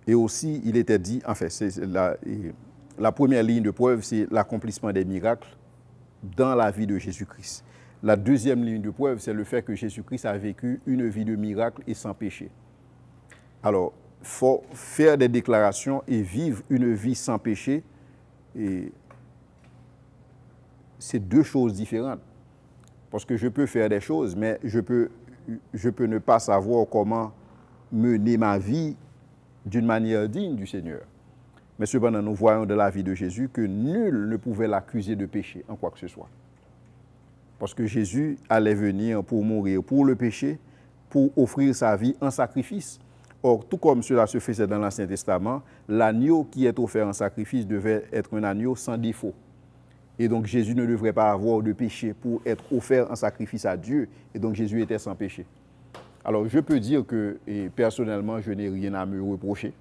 Et aussi, il était dit, enfin, la première ligne de preuve, c'est l'accomplissement des miracles dans la vie de Jésus-Christ. La deuxième ligne de preuve, c'est le fait que Jésus-Christ a vécu une vie de miracle et sans péché. Alors, il faut faire des déclarations et vivre une vie sans péché. Et c'est deux choses différentes. Parce que je peux faire des choses, mais je peux ne pas savoir comment mener ma vie d'une manière digne du Seigneur. Mais cependant, nous voyons de la vie de Jésus que nul ne pouvait l'accuser de péché en quoi que ce soit. Parce que Jésus allait venir pour mourir pour le péché, pour offrir sa vie en sacrifice. Or, tout comme cela se faisait dans l'Ancien Testament, l'agneau qui est offert en sacrifice devait être un agneau sans défaut. Et donc Jésus ne devrait pas avoir de péché pour être offert en sacrifice à Dieu. Et donc Jésus était sans péché. Alors je peux dire que personnellement, je n'ai rien à me reprocher.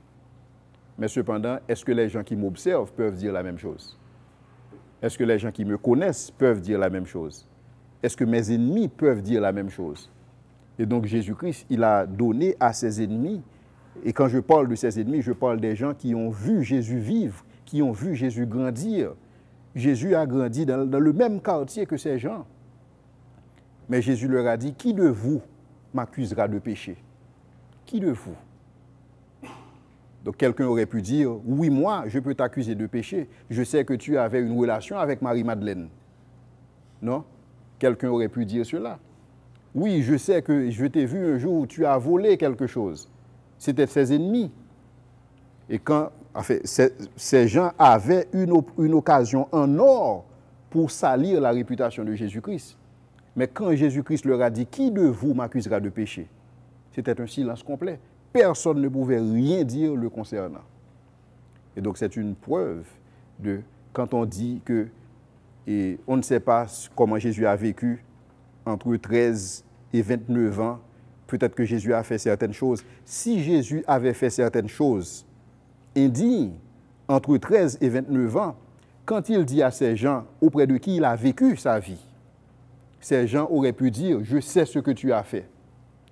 Mais cependant, est-ce que les gens qui m'observent peuvent dire la même chose? Est-ce que les gens qui me connaissent peuvent dire la même chose? Est-ce que mes ennemis peuvent dire la même chose? Et donc Jésus-Christ, il a donné à ses ennemis, et quand je parle de ses ennemis, je parle des gens qui ont vu Jésus vivre, qui ont vu Jésus grandir. Jésus a grandi dans le même quartier que ces gens. Mais Jésus leur a dit, qui de vous m'accusera de péché? Qui de vous? Donc quelqu'un aurait pu dire, oui, moi, je peux t'accuser de péché. Je sais que tu avais une relation avec Marie-Madeleine. Non? Quelqu'un aurait pu dire cela. Oui, je sais que je t'ai vu un jour où tu as volé quelque chose. C'était ses ennemis. Et quand, enfin, ces gens avaient une occasion en or pour salir la réputation de Jésus-Christ. Mais quand Jésus-Christ leur a dit, qui de vous m'accusera de péché? C'était un silence complet. Personne ne pouvait rien dire le concernant. Et donc c'est une preuve de, quand on dit que, et on ne sait pas comment Jésus a vécu entre 13 et 29 ans, peut-être que Jésus a fait certaines choses. Si Jésus avait fait certaines choses indignes entre 13 et 29 ans, quand il dit à ces gens auprès de qui il a vécu sa vie, ces gens auraient pu dire, je sais ce que tu as fait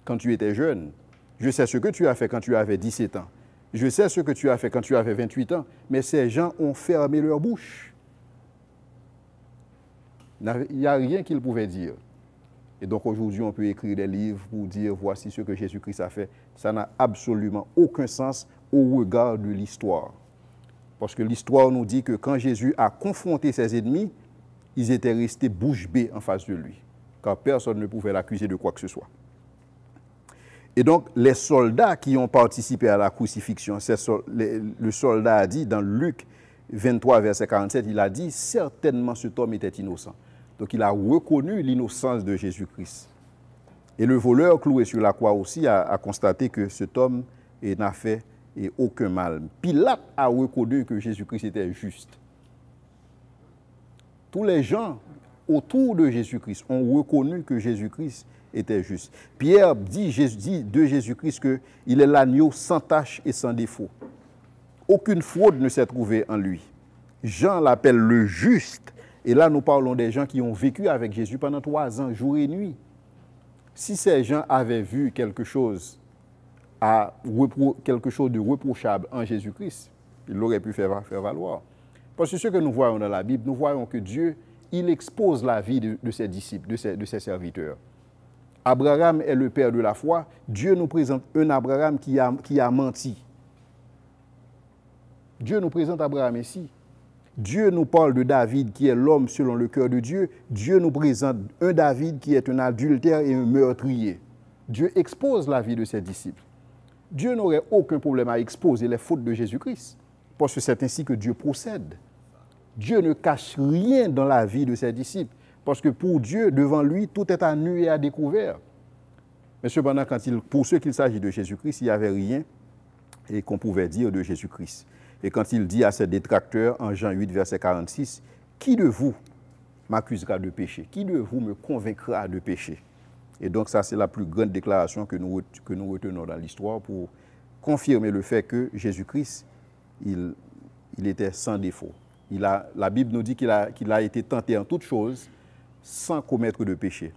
quand tu étais jeune. Je sais ce que tu as fait quand tu avais 17 ans. Je sais ce que tu as fait quand tu avais 28 ans. Mais ces gens ont fermé leur bouche. Il n'y a rien qu'ils pouvaient dire. Et donc aujourd'hui, on peut écrire des livres pour dire voici ce que Jésus-Christ a fait. Ça n'a absolument aucun sens au regard de l'histoire. Parce que l'histoire nous dit que quand Jésus a confronté ses ennemis, ils étaient restés bouche bée en face de lui. Car personne ne pouvait l'accuser de quoi que ce soit. Et donc, les soldats qui ont participé à la crucifixion, le soldat a dit dans Luc 23, verset 47, il a dit, certainement cet homme était innocent. Donc, il a reconnu l'innocence de Jésus-Christ. Et le voleur cloué sur la croix aussi a constaté que cet homme n'a fait aucun mal. Pilate a reconnu que Jésus-Christ était juste. Tous les gens autour de Jésus-Christ ont reconnu que Jésus-Christ était juste. Pierre dit de Jésus-Christ qu'il est l'agneau sans tache et sans défaut. Aucune fraude ne s'est trouvée en lui. Jean l'appelle le juste. Et là, nous parlons des gens qui ont vécu avec Jésus pendant 3 ans, jour et nuit. Si ces gens avaient vu quelque chose de reprochable en Jésus-Christ, ils l'auraient pu faire valoir. Parce que ce que nous voyons dans la Bible, nous voyons que Dieu, il expose la vie de ses disciples, de ses serviteurs. Abraham est le père de la foi. Dieu nous présente un Abraham qui a menti. Dieu nous présente Abraham ici. Dieu nous parle de David qui est l'homme selon le cœur de Dieu. Dieu nous présente un David qui est un adultère et un meurtrier. Dieu expose la vie de ses disciples. Dieu n'aurait aucun problème à exposer les fautes de Jésus-Christ, parce que c'est ainsi que Dieu procède. Dieu ne cache rien dans la vie de ses disciples, parce que pour Dieu, devant lui, tout est à nu et à découvert. Mais cependant, pour ceux qu'il s'agit de Jésus-Christ, il n'y avait rien et qu'on pouvait dire de Jésus-Christ. Et quand il dit à ses détracteurs, en Jean 8, verset 46, « Qui de vous m'accusera de péché? Qui de vous me convaincra de péché ?» Et donc ça, c'est la plus grande déclaration que nous retenons dans l'histoire pour confirmer le fait que Jésus-Christ, il était sans défaut. La Bible nous dit qu'il a été tenté en toutes choses sans commettre de péché.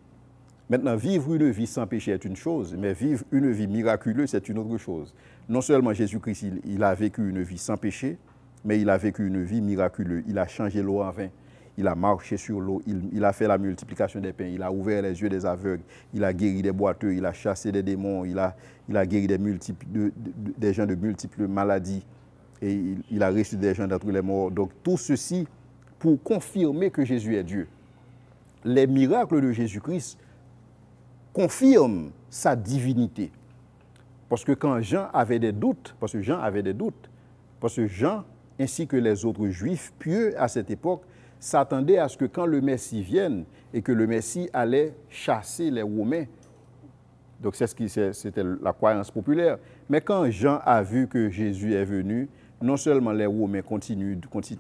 Maintenant, vivre une vie sans péché est une chose, mais vivre une vie miraculeuse, c'est une autre chose. Non seulement Jésus-Christ, il a vécu une vie sans péché, mais il a vécu une vie miraculeuse. Il a changé l'eau en vin. Il a marché sur l'eau, il a fait la multiplication des pains, il a ouvert les yeux des aveugles, il a guéri des boiteux, il a chassé des démons, il a guéri des gens de multiples maladies et il a ressuscité des gens d'entre les morts. Donc tout ceci pour confirmer que Jésus est Dieu. Les miracles de Jésus-Christ confirment sa divinité. Parce que quand Jean avait des doutes, parce que Jean, ainsi que les autres juifs pieux à cette époque, s'attendait à ce que quand le Messie vienne et que le Messie allait chasser les Romains, donc c'était la croyance populaire. Mais quand Jean a vu que Jésus est venu, non seulement les Romains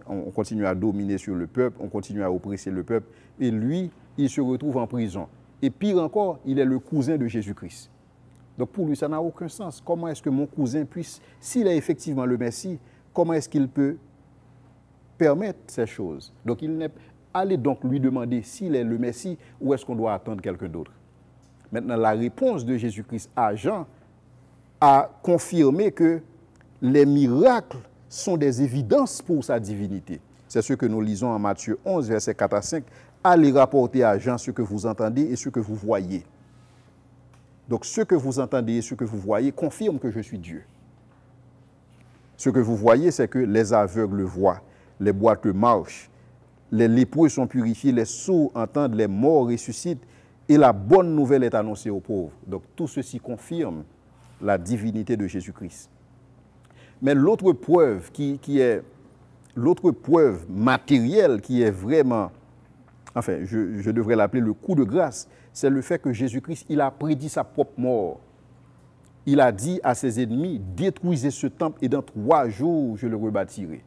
on continue à dominer sur le peuple, on continue à oppresser le peuple, et lui, il se retrouve en prison. Et pire encore, il est le cousin de Jésus-Christ. Donc pour lui, ça n'a aucun sens. Comment est-ce que mon cousin puisse, s'il est effectivement le Messie, comment est-ce qu'il peut permettre ces choses? Donc allez donc lui demander s'il est le Messie ou est-ce qu'on doit attendre quelqu'un d'autre. Maintenant, la réponse de Jésus-Christ à Jean a confirmé que les miracles sont des évidences pour sa divinité. C'est ce que nous lisons en Matthieu 11, versets 4 à 5. Allez rapporter à Jean ce que vous entendez et ce que vous voyez. Donc ce que vous entendez et ce que vous voyez confirme que je suis Dieu. Ce que vous voyez, c'est que les aveugles voient, les boiteux marchent, les lépreux sont purifiés, les sourds entendent, les morts ressuscitent, et la bonne nouvelle est annoncée aux pauvres. Donc tout ceci confirme la divinité de Jésus-Christ. Mais l'autre preuve l'autre preuve matérielle qui est vraiment, enfin, je devrais l'appeler le coup de grâce, c'est le fait que Jésus-Christ, il a prédit sa propre mort. Il a dit à ses ennemis, détruisez ce temple et dans 3 jours, je le rebâtirai,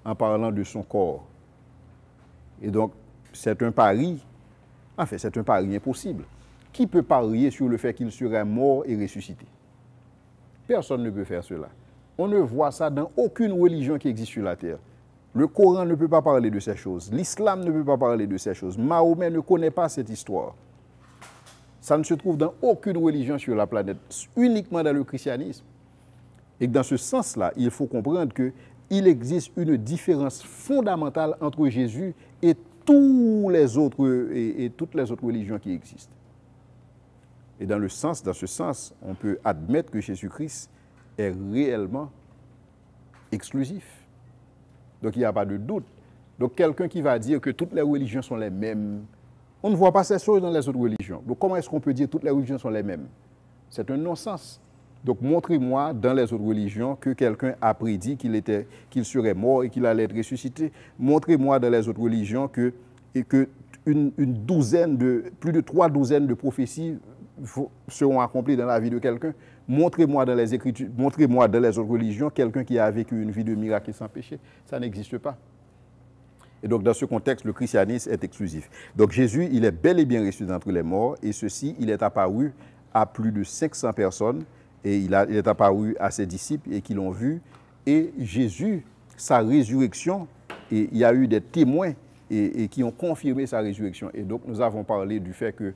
en parlant de son corps. Et donc, c'est un pari impossible. Qui peut parier sur le fait qu'il serait mort et ressuscité? Personne ne peut faire cela. On ne voit ça dans aucune religion qui existe sur la terre. Le Coran ne peut pas parler de ces choses. L'islam ne peut pas parler de ces choses. Mahomet ne connaît pas cette histoire. Ça ne se trouve dans aucune religion sur la planète, uniquement dans le christianisme. Et dans ce sens-là, il faut comprendre qu'il existe une différence fondamentale entre Jésus et toutes les autres religions qui existent. Et dans ce sens, on peut admettre que Jésus-Christ est réellement exclusif. Donc il n'y a pas de doute. Donc quelqu'un qui va dire que toutes les religions sont les mêmes, on ne voit pas ces choses dans les autres religions. Donc comment est-ce qu'on peut dire que toutes les religions sont les mêmes? C'est un non-sens. Donc montrez-moi dans les autres religions que quelqu'un a prédit qu'il serait mort et qu'il allait être ressuscité. Montrez-moi dans les autres religions que plus de 3 douzaines de prophéties seront accomplies dans la vie de quelqu'un. Montrez-moi dans les Écritures, montrez-moi dans les autres religions quelqu'un qui a vécu une vie de miracle sans péché. Ça n'existe pas. Et donc, dans ce contexte, le christianisme est exclusif. Donc, Jésus, il est bel et bien ressuscité d'entre les morts, et ceci, il est apparu à plus de 500 personnes, et il est apparu à ses disciples, et qui l'ont vu. Et Jésus, sa résurrection, et il y a eu des témoins et qui ont confirmé sa résurrection. Et donc, nous avons parlé du fait que,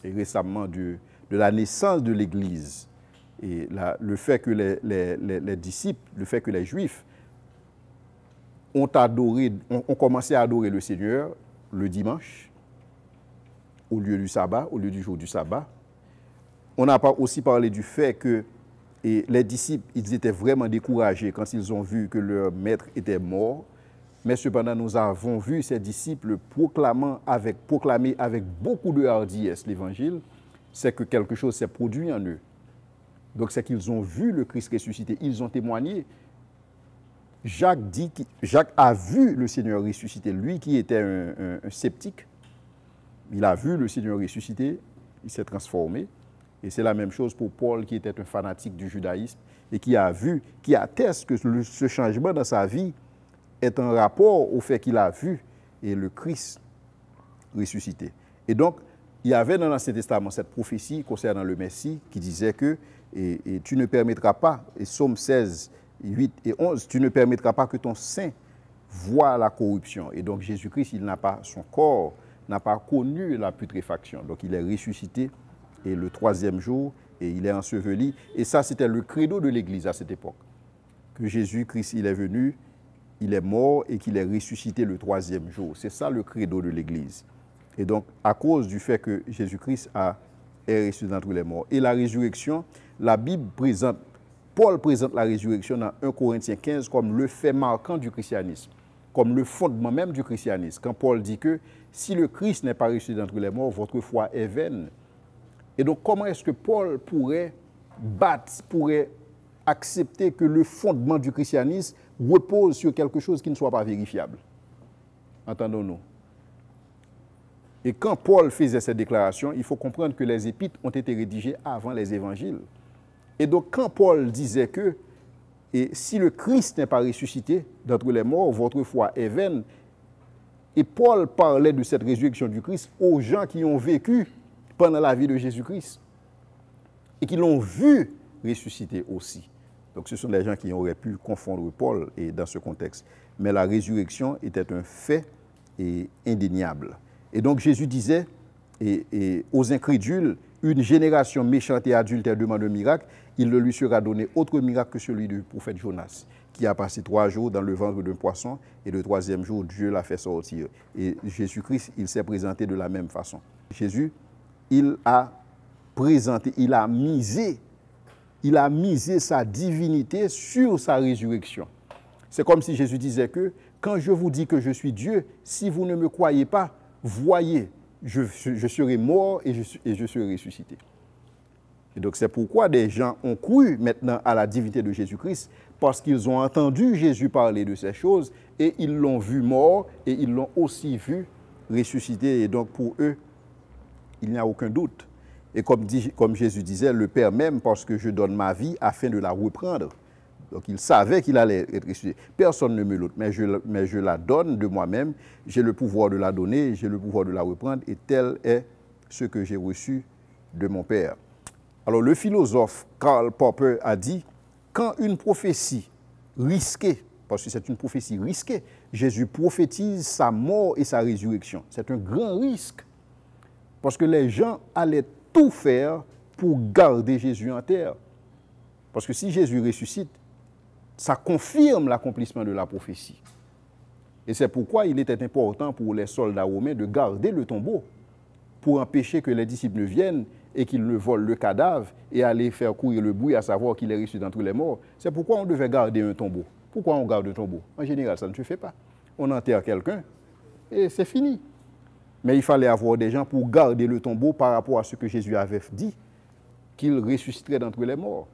récemment de la naissance de l'Église, et le fait que les disciples, le fait que les Juifs ont commencé à adorer le Seigneur le dimanche, au lieu du sabbat, au lieu du jour du sabbat. On a aussi parlé du fait que les disciples, ils étaient vraiment découragés quand ils ont vu que leur maître était mort. Mais cependant, nous avons vu ces disciples proclamer avec beaucoup de hardiesse l'évangile. C'est que quelque chose s'est produit en eux. Donc c'est qu'ils ont vu le Christ ressuscité, ils ont témoigné. Jacques a vu le Seigneur ressuscité, lui qui était un sceptique. Il a vu le Seigneur ressuscité, il s'est transformé. Et c'est la même chose pour Paul qui était un fanatique du judaïsme et qui atteste que ce changement dans sa vie est un rapport au fait qu'il a vu et le Christ ressuscité. Et donc, il y avait dans l'Ancien Testament cette prophétie concernant le Messie qui disait que et tu ne permettras pas, et Psaume 16, 8 et 11, tu ne permettras pas que ton sein voie la corruption. Et donc Jésus-Christ, il n'a pas son corps, n'a pas connu la putréfaction. Donc il est ressuscité et le troisième jour, et il est enseveli. Et ça, c'était le credo de l'Église à cette époque. Que Jésus-Christ, il est venu, il est mort et qu'il est ressuscité le troisième jour. C'est ça le credo de l'Église. Et donc, à cause du fait que Jésus-Christ est ressuscité d'entre les morts. Et la résurrection, la Bible présente, Paul présente la résurrection dans 1 Corinthiens 15 comme le fait marquant du christianisme, comme le fondement même du christianisme. Quand Paul dit que si le Christ n'est pas ressuscité d'entre les morts, votre foi est vaine. Et donc, comment est-ce que Paul pourrait accepter que le fondement du christianisme repose sur quelque chose qui ne soit pas vérifiable? Entendons-nous. Et quand Paul faisait cette déclaration, il faut comprendre que les épîtres ont été rédigées avant les évangiles. Et donc, quand Paul disait que et si le Christ n'est pas ressuscité d'entre les morts, votre foi est vaine, et Paul parlait de cette résurrection du Christ aux gens qui ont vécu pendant la vie de Jésus-Christ et qui l'ont vu ressusciter aussi. Donc ce sont des gens qui auraient pu confondre Paul et dans ce contexte. Mais la résurrection était un fait indéniable. Et donc Jésus disait aux incrédules, une génération méchante et adultère demande un miracle, il ne lui sera donné autre miracle que celui du prophète Jonas, qui a passé 3 jours dans le ventre d'un poisson, et le 3e jour, Dieu l'a fait sortir. Et Jésus-Christ, il s'est présenté de la même façon. Jésus, il a misé sa divinité sur sa résurrection. C'est comme si Jésus disait que, quand je vous dis que je suis Dieu, si vous ne me croyez pas, voyez, je serai mort et je serai ressuscité. Et donc c'est pourquoi des gens ont cru maintenant à la divinité de Jésus-Christ, parce qu'ils ont entendu Jésus parler de ces choses et ils l'ont vu mort et ils l'ont aussi vu ressuscité. Et donc pour eux, il n'y a aucun doute. Et comme Jésus disait, le Père m'aime parce que je donne ma vie afin de la reprendre. Donc il savait qu'il allait être ressuscité. Personne ne me l'ôte, mais je la donne de moi-même. J'ai le pouvoir de la donner, j'ai le pouvoir de la reprendre, et tel est ce que j'ai reçu de mon Père. Alors le philosophe Karl Popper a dit, quand une prophétie risquée, parce que c'est une prophétie risquée, Jésus prophétise sa mort et sa résurrection. C'est un grand risque, parce que les gens allaient tout faire pour garder Jésus en terre. Parce que si Jésus ressuscite, ça confirme l'accomplissement de la prophétie. Et c'est pourquoi il était important pour les soldats romains de garder le tombeau, pour empêcher que les disciples ne viennent et qu'ils ne volent le cadavre et aller faire courir le bruit à savoir qu'il est ressuscité d'entre les morts. C'est pourquoi on devait garder un tombeau. Pourquoi on garde un tombeau? En général, ça ne se fait pas. On enterre quelqu'un et c'est fini. Mais il fallait avoir des gens pour garder le tombeau par rapport à ce que Jésus avait dit, qu'il ressusciterait d'entre les morts.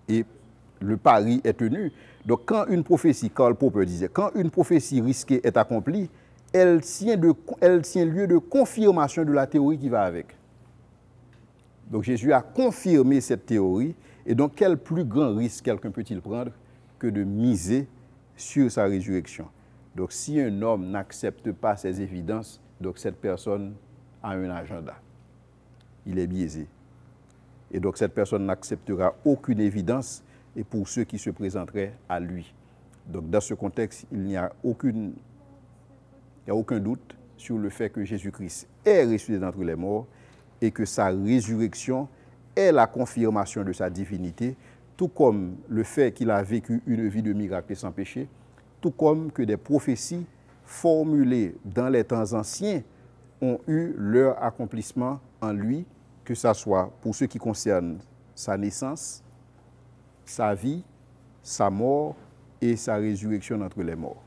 Et le pari est tenu. Donc quand une prophétie, Karl Popper disait, quand une prophétie risquée est accomplie, elle tient lieu de confirmation de la théorie qui va avec. Donc Jésus a confirmé cette théorie. Et donc quel plus grand risque quelqu'un peut-il prendre que de miser sur sa résurrection? Donc si un homme n'accepte pas ces évidences, donc cette personne a un agenda. Il est biaisé. Et donc cette personne n'acceptera aucune évidence et pour ceux qui se présenteraient à lui. Donc dans ce contexte, il n'y a aucun doute sur le fait que Jésus-Christ est ressuscité d'entre les morts et que sa résurrection est la confirmation de sa divinité, tout comme le fait qu'il a vécu une vie de miracle et sans péché, tout comme que des prophéties formulées dans les temps anciens ont eu leur accomplissement en lui, que ce soit pour ce qui concerne sa naissance, sa vie, sa mort et sa résurrection d'entre les morts.